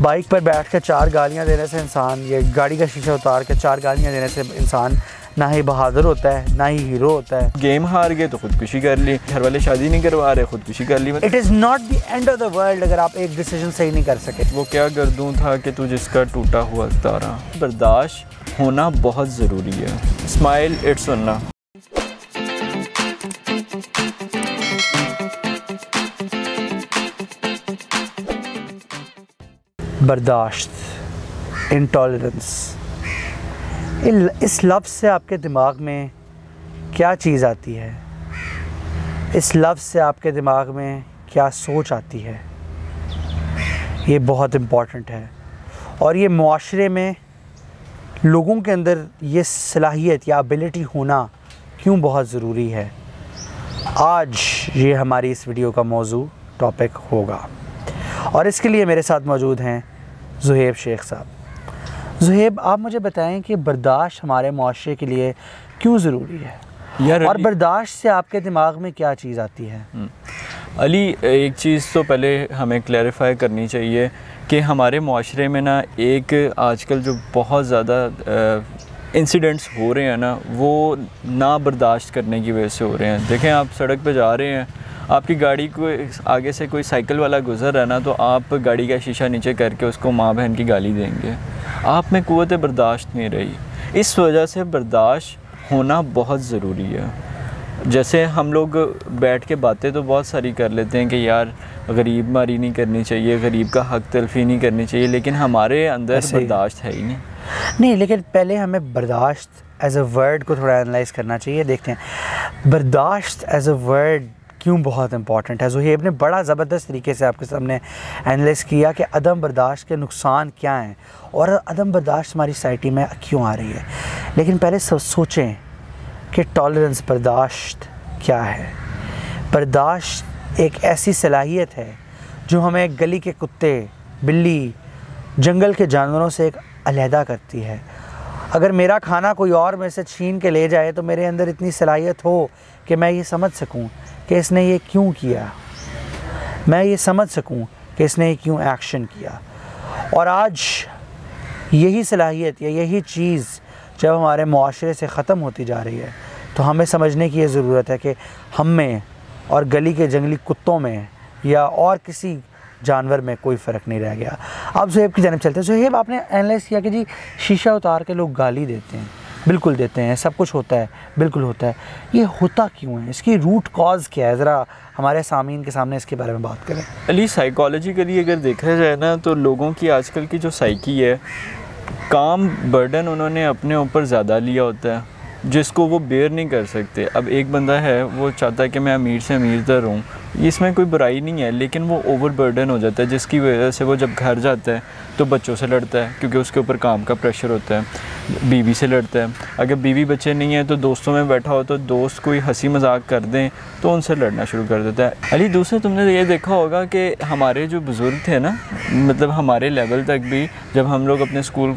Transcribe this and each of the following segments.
Bike पर बैठ कर 4 गालियाँ देने से इंसान, ये गाड़ी का शीशा उतार कर 4 गालियाँ देने से इंसान ना ही बहादुर होता है ना ही हीरो होता है। गेम हार गए तो खुदकुशी कर ली, घर वाले शादी नहीं करवा रहे, खुदकुशी कर ली। It is not the end of the world अगर आप एक डिसीजन सही नहीं कर सके। वो क्या कर दूँ था कि तू जिसका टूटा हुआ तारा। बर्दाश्त होना बहुत ज़रूरी है। स्माइल इट्स सुनना। बर्दाश्त, इंटॉलरेंस, इस लफ्ज़ से आपके दिमाग में क्या चीज़ आती है? इस लफ्ज़ से आपके दिमाग में क्या सोच आती है? ये बहुत इम्पॉर्टेंट है और ये मुआशरे में लोगों के अंदर ये सलाहियत या एबिलिटी होना क्यों बहुत ज़रूरी है, आज ये हमारी इस वीडियो का मौजू टॉपिक होगा। और इसके लिए मेरे साथ मौजूद हैं ज़ुहैब शेख साहब। ज़ुहैब, आप मुझे बताएं कि बर्दाश्त हमारे मुआशरे के लिए क्यों ज़रूरी है यार? और बर्दाश्त से आपके दिमाग में क्या चीज़ आती है? अली, एक चीज़ तो पहले हमें क्लैरिफाई करनी चाहिए कि हमारे मुआशरे में ना एक आजकल जो बहुत ज़्यादा इंसिडेंट्स हो रहे हैं ना, वो ना बर्दाश्त करने की वजह से हो रहे हैं। देखें, आप सड़क पे जा रहे हैं, आपकी गाड़ी को आगे से कोई साइकिल वाला गुज़र रहा है ना, तो आप गाड़ी का शीशा नीचे करके उसको माँ बहन की गाली देंगे। आप में क़ुव्वत बर्दाश्त नहीं रही। इस वजह से बर्दाश्त होना बहुत ज़रूरी है। जैसे हम लोग बैठ के बातें तो बहुत सारी कर लेते हैं कि यार गरीब मारी नहीं करनी चाहिए, गरीब का हक तलफी नहीं करनी चाहिए, लेकिन हमारे अंदर बर्दाश्त है ही नहीं। लेकिन पहले हमें बर्दाश्त एज अ वर्ड को थोड़ा एनालाइज करना चाहिए। देखते हैं बर्दाश्त एज अ वर्ड क्यों बहुत इंपॉर्टेंट है। ज़ुहैब ने बड़ा ज़बरदस्त तरीके से आपके सामने एनालाइज़ किया कि अदम बर्दाश्त के नुकसान क्या हैं और अदम बर्दाश्त हमारी सोसाइटी में क्यों आ रही है। लेकिन पहले सोचें कि टॉलरेंस, बर्दाश्त क्या है। बर्दाश्त एक ऐसी सलाहियत है जो हमें गली के कुत्ते, बिल्ली, जंगल के जानवरों से एक अलहदा करती है। अगर मेरा खाना कोई और में से छीन के ले जाए तो मेरे अंदर इतनी सलाहियत हो कि मैं ये समझ सकूं कि इसने ये क्यों किया, मैं ये समझ सकूं कि इसने ये क्यों एक्शन किया। और आज यही सलाहियत या यही चीज़ जब हमारे मुआशरे से ख़त्म होती जा रही है तो हमें समझने की ये ज़रूरत है कि हम में और गली के जंगली कुत्तों में या और किसी जानवर में कोई फ़र्क नहीं रह गया। अब ज़ुहैब की जानिब चलते हैं। ज़ुहैब, आपने एनालाइज़ किया कि जी शीशा उतार के लोग गाली देते हैं, बिल्कुल देते हैं, सब कुछ होता है, बिल्कुल होता है। ये होता क्यों है? इसकी रूट कॉज क्या है? ज़रा हमारे सामीन के सामने इसके बारे में बात करें। अली, साइकोलॉजिकली अगर देखा जाए ना, तो लोगों की आजकल की जो साइकी है, काम बर्डन उन्होंने अपने ऊपर ज़्यादा लिया होता है जिसको वो बेयर नहीं कर सकते। अब एक बंदा है, वो चाहता है कि मैं अमीर से अमीर तर हूँ, इसमें कोई बुराई नहीं है, लेकिन वो ओवर बर्डन हो जाता है जिसकी वजह से वो जब घर जाता है तो बच्चों से लड़ता है क्योंकि उसके ऊपर काम का प्रेशर होता है, बीवी से लड़ता है। अगर बीवी बच्चे नहीं हैं तो दोस्तों में बैठा हो तो दोस्त कोई हंसी मजाक कर दें तो उनसे लड़ना शुरू कर देता है। अली, दूसरा तुमने ये देखा होगा कि हमारे जो बुज़ुर्ग थे ना, मतलब हमारे लेवल तक भी, जब हम लोग अपने स्कूल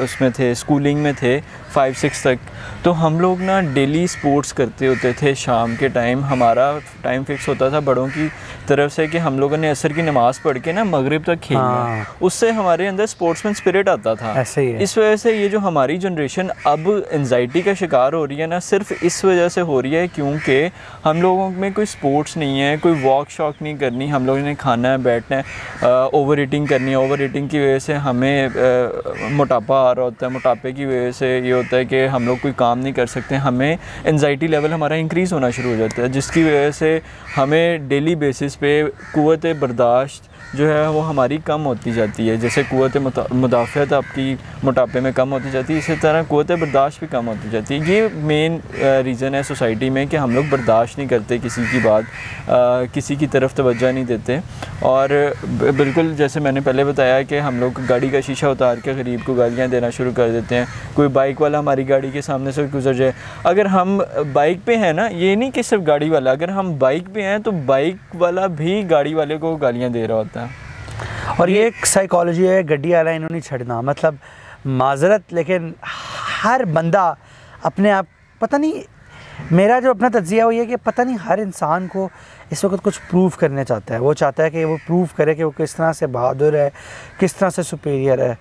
उसमें थे, स्कूलिंग में थे 5-6 तक, तो हम लोग ना डेली स्पोर्ट्स करते होते थे। शाम के टाइम हमारा टाइम फिक्स होता था बड़ों की तरफ से कि हम लोगों ने असर की नमाज़ पढ़ के ना मगरिब तक खेलना। उससे हमारे अंदर स्पोर्ट्समैन स्पिरिट आता था। ऐसे ही है। इस वजह से ये जो हमारी जनरेशन अब एंजाइटी का शिकार हो रही है ना, सिर्फ इस वजह से हो रही है क्योंकि हम लोगों में कोई स्पोर्ट्स नहीं है, कोई वॉक शॉक नहीं करनी, हम लोगों ने खाना है, बैठना है, ओवर ईटिंग करनी है। ओवर ईटिंग की वजह से हमें मोटापा आ रहा होता है, मोटापे की वजह से ये होता है कि हम लोग कोई काम नहीं कर सकते, हमें एंजाइटी लेवल हमारा इंक्रीज़ होना शुरू हो जाता है, जिसकी वजह से हमें डेली बेसिस पे क़ुव्वत बर्दाश्त जो है वो हमारी कम होती जाती है। जैसे क़ुव्वत मुदाफ़अत आपकी मोटापे में कम होती जाती है, इसी तरह क़ुव्वत बर्दाश्त भी कम होती जाती है। ये मेन रीज़न है सोसाइटी में कि हम लोग बर्दाश्त नहीं करते किसी की बात, किसी की तरफ तवज्जो नहीं देते। और बिल्कुल जैसे मैंने पहले बताया कि हम लोग गाड़ी का शीशा उतार के गरीब को गालियाँ देना शुरू कर देते हैं। कोई बाइक वाला हमारी गाड़ी के सामने से गुजर जाए, अगर हम बाइक पे हैं ना, ये नहीं कि सिर्फ गाड़ी वाला, अगर हम बाइक पे हैं तो बाइक वाला भी गाड़ी वाले को गालियाँ दे रहा होता है। और ये एक साइकोलॉजी है, गड्डी वाला इन्होंने छड़ना, मतलब माजरत, लेकिन हर बंदा अपने आप पता नहीं मेरा जो अपना तज्जिया वो ये कि पता नहीं हर इंसान को इस वक्त कुछ प्रूव करने चाहता है। वो चाहता है कि वो प्रूव करे कि वो किस तरह से बहादुर है, किस तरह से सुपीरियर है।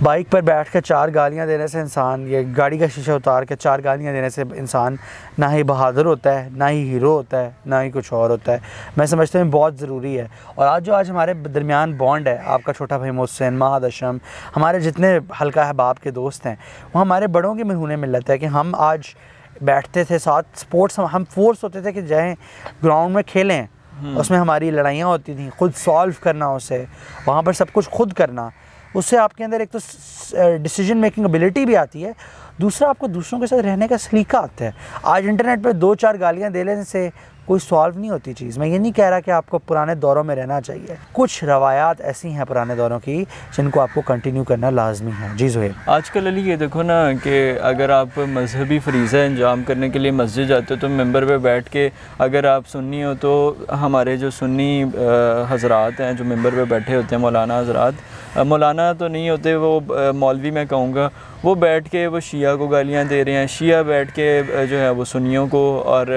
बाइक पर बैठ कर 4 गालियाँ देने से इंसान, ये गाड़ी का शीशा उतार के 4 गालियाँ देने से इंसान ना ही बहादुर होता है, ना ही हीरो होता है, ना ही कुछ और होता है। मैं समझता हूँ बहुत ज़रूरी है। और आज हमारे दरमियान बॉन्ड है, आपका छोटा भाई मोहसिन, महाद अशम, हमारे जितने हल्का अहबाब के दोस्त हैं, वो हमारे बड़ों की मरहून मिलत है कि हम आज बैठते थे साथ, स्पोर्ट्स हम फोर्स होते थे कि जाएँ ग्राउंड में खेलें, उसमें हमारी लड़ाइयाँ होती थी, ख़ुद सॉल्व करना उसे, वहाँ पर सब कुछ खुद करना। उससे आपके अंदर एक तो डिसीजन मेकिंग एबिलिटी भी आती है, दूसरा आपको दूसरों के साथ रहने का सलीका आता है। आज इंटरनेट पे 2-4 गालियाँ दे लेने से कोई सॉल्व नहीं होती चीज़। मैं ये नहीं कह रहा कि आपको पुराने दौरों में रहना चाहिए, कुछ रवायात ऐसी हैं पुराने दौरों की जिनको आपको कंटिन्यू करना लाजमी है। जी ज़ुहैब, आजकल अली ये देखो ना कि अगर आप मजहबी फ़रीज़ा अंजाम करने के लिए मस्जिद जाते हो तो मेंबर पे बैठ के, अगर आप सुन्नी हो तो हमारे जो सुन्नी हज़रात हैं जो मेंबर पे बैठे होते हैं, मौलाना हज़रात, मौलाना तो नहीं होते वो, मौलवी मैं कहूँगा, वो बैठ के वो शिया को गालियाँ दे रहे हैं, शिया बैठ के जो है वो सुन्नियों को और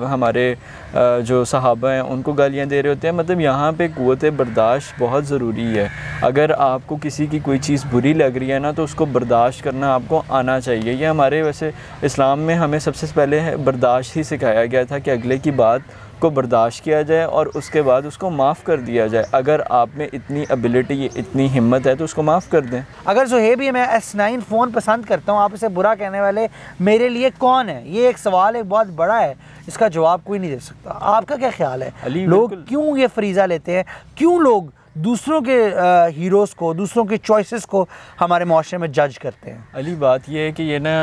हमारे जो सहाबा हैं उनको गालियाँ दे रहे होते हैं। मतलब यहाँ पे क़ुव्वत बर्दाश्त बहुत ज़रूरी है। अगर आपको किसी की कोई चीज़ बुरी लग रही है ना तो उसको बर्दाश्त करना आपको आना चाहिए। ये हमारे वैसे इस्लाम में हमें सबसे पहले बर्दाश्त ही सिखाया गया था कि अगले की बात को बर्दाश्त किया जाए और उसके बाद उसको माफ़ कर दिया जाए। अगर आप में इतनी एबिलिटी, इतनी हिम्मत है तो उसको माफ़ कर दें। अगर ज़ुहैब ही मैं S9 फ़ोन पसंद करता हूँ, आप इसे बुरा कहने वाले मेरे लिए कौन है? ये एक सवाल एक बहुत बड़ा है, इसका जवाब कोई नहीं दे सकता। आपका क्या ख्याल है? लोग क्यों ये फरीज़ा लेते हैं? क्यों लोग दूसरों के हीरोज़ को, दूसरों की चॉइसेस को हमारे माशरे में जज करते हैं? अली बात ये है कि ये ना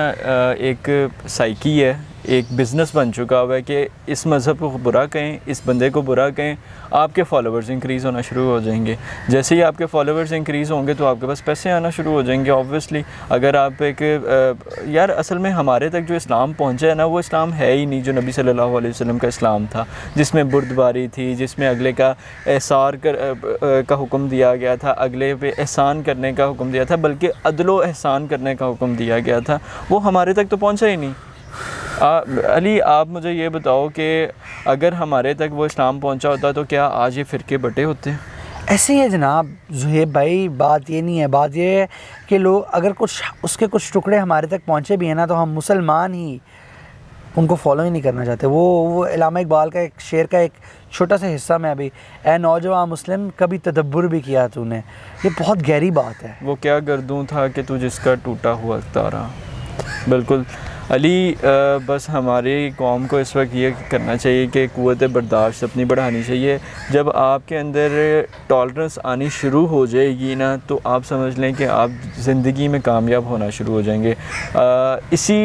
एक साइकी है, एक बिज़नेस बन चुका हुआ है कि इस मज़हब को बुरा कहें, इस बंदे को बुरा कहें, आपके फॉलोअर्स इंक्रीज़ होना शुरू हो जाएंगे। जैसे ही आपके फॉलोअर्स इंक्रीज़ होंगे तो आपके पास पैसे आना शुरू हो जाएंगे ऑब्वियसली। अगर आप एक यार असल में हमारे तक जो इस्लाम पहुंचा है ना, वो इस्लाम है ही नहीं जो नबी सल्लल्लाहु अलैहि वसल्लम का इस्लाम था, जिसमें बुर्दबारी थी, जिसमें अगले का एहसार का हुक्म दिया गया था, अगले पे एहसान करने का हुक्म दिया था, बल्कि अदलो एहसान करने का हुक्म दिया गया था। वो हमारे तक तो पहुँचा ही नहीं। अली आप मुझे ये बताओ कि अगर हमारे तक वो इस्लाम पहुंचा होता तो क्या आज ये फ़िरके बटे होते? ऐसे ही है जनाब ज़ुहैब भाई, बात ये नहीं है। बात ये है कि लोग अगर उसके कुछ टुकड़े हमारे तक पहुंचे भी हैं ना तो हम मुसलमान ही उनको फॉलो ही नहीं करना चाहते। वो इलामा इकबाल का एक शेर का एक छोटा सा हिस्सा मैं अभी, ए नौजवान मुस्लिम कभी तदब्बुर भी किया तूने, ये बहुत गहरी बात है। वो क्या गर्दूं था कि तू जिसका टूटा हुआ तारा। बिल्कुल अली, बस हमारी कौम को इस वक्त ये करना चाहिए कि क़ुव्वत बर्दाश्त अपनी बढ़ानी चाहिए। जब आपके अंदर टॉलरेंस आनी शुरू हो जाएगी ना तो आप समझ लें कि आप ज़िंदगी में कामयाब होना शुरू हो जाएंगे। इसी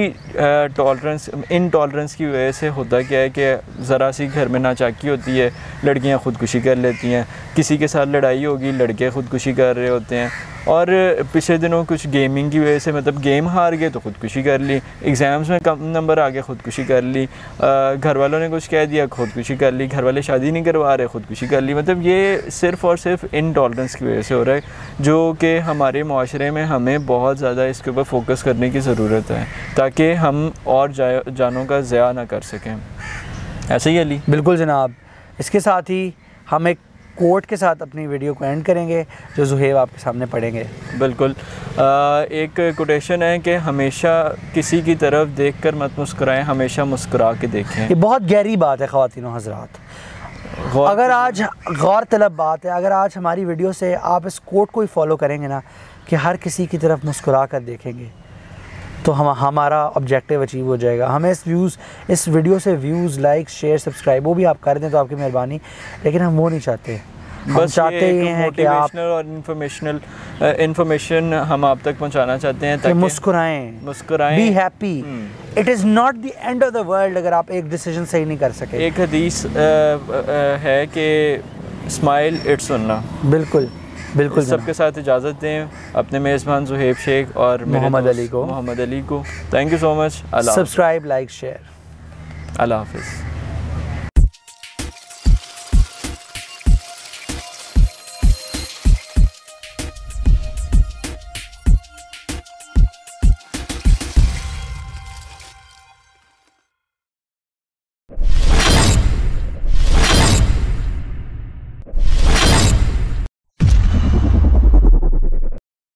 इनटॉलरेंस की वजह से होता क्या है कि ज़रा सी घर में नाचाकी होती है, लड़कियां ख़ुदकुशी कर लेती हैं, किसी के साथ लड़ाई होगी लड़के ख़ुदकुशी कर रहे होते हैं। और पिछले दिनों कुछ गेमिंग की वजह से मतलब गेम हार गए तो ख़ुदकुशी कर ली, एग्ज़ाम्स में कम नंबर आ गए ख़ुदकुशी कर ली, घर वालों ने कुछ कह दिया ख़ुदकुशी कर ली, घर वाले शादी नहीं करवा रहे ख़ुदकुशी कर ली। मतलब ये सिर्फ़ और सिर्फ इनटॉलरेंस की वजह से हो रहा है, जो कि हमारे माशरे में हमें बहुत ज़्यादा इसके ऊपर फोकस करने की ज़रूरत है ताकि हम और जानों का ज़या ना कर सकें। ऐसे ही अली? बिल्कुल जनाब। इसके साथ ही हम एक कोट के साथ अपनी वीडियो को एंड करेंगे जो ज़ुहैब आपके सामने पढ़ेंगे। बिल्कुल, एक कोटेशन है कि हमेशा किसी की तरफ देखकर मत मुस्कुराएं, हमेशा मुस्कुरा के देखें। ये बहुत गहरी बात है ख़वातीन व हज़रात। अगर आज गौर तलब बात है, अगर आज हमारी वीडियो से आप इस कोट को ही फॉलो करेंगे ना कि हर किसी की तरफ मुस्कुरा कर देखेंगे तो हमारा ऑब्जेक्टिव अचीव हो जाएगा। हमें इस वीडियो से व्यूज़, लाइक, शेयर, सब्सक्राइब वो भी आप कर दें तो आपकी मेहरबानी, लेकिन हम वो नहीं चाहते। हम चाहते ये हैं कि आप और इन्फॉर्मेशन हम आप तक पहुंचाना चाहते हैं ताकि मुस्कुराएं, be happy. It is not the end of the world अगर आप एक डिसीजन सही नहीं कर सके। एक हदीस है कि स्माइल इट्स सुन्ना। बिल्कुल बिल्कुल। सबके साथ इजाज़त दें अपने मेज़बान ज़ुहैब शेख और मोहम्मद अली को। Thank you so much. Subscribe, like, share. Allah हाफ़िज़।